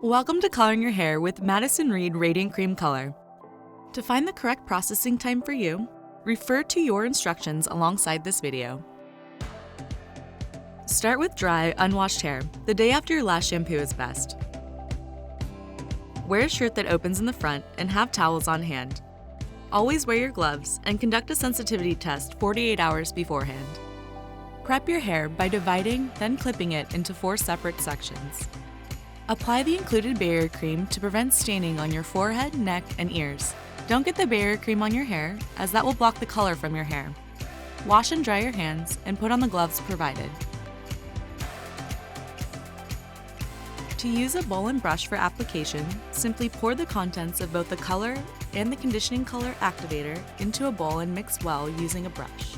Welcome to Coloring Your Hair with Madison Reed Radiant Cream Color. To find the correct processing time for you, refer to your instructions alongside this video. Start with dry, unwashed hair. The day after your last shampoo is best. Wear a shirt that opens in the front and have towels on hand. Always wear your gloves and conduct a sensitivity test 48 hours beforehand. Prep your hair by dividing, then clipping it into 4 separate sections. Apply the included barrier cream to prevent staining on your forehead, neck, and ears. Don't get the barrier cream on your hair, as that will block the color from your hair. Wash and dry your hands and put on the gloves provided. To use a bowl and brush for application, simply pour the contents of both the color and the conditioning color activator into a bowl and mix well using a brush.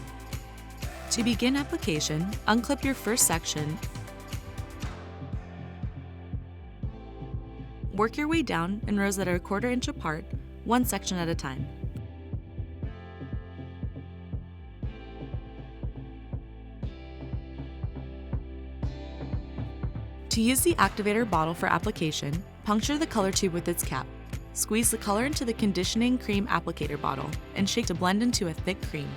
To begin application, unclip your first section. Work your way down in rows that are 1/4 inch apart, one section at a time. To use the activator bottle for application, puncture the color tube with its cap. Squeeze the color into the conditioning cream applicator bottle and shake to blend into a thick cream.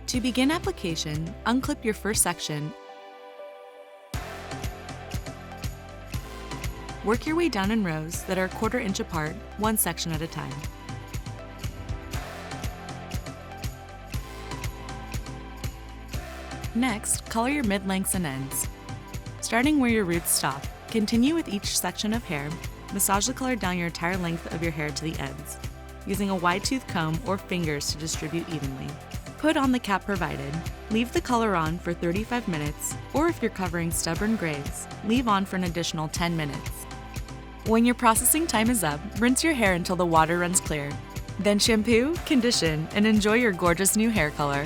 To begin application, unclip your first section. Work your way down in rows that are 1/4 inch apart, one section at a time. Next, color your mid-lengths and ends. Starting where your roots stop, continue with each section of hair. Massage the color down your entire length of your hair to the ends, using a wide-tooth comb or fingers to distribute evenly. Put on the cap provided. Leave the color on for 35 minutes, or if you're covering stubborn grays, leave on for an additional 10 minutes. When your processing time is up, rinse your hair until the water runs clear. Then shampoo, condition, and enjoy your gorgeous new hair color.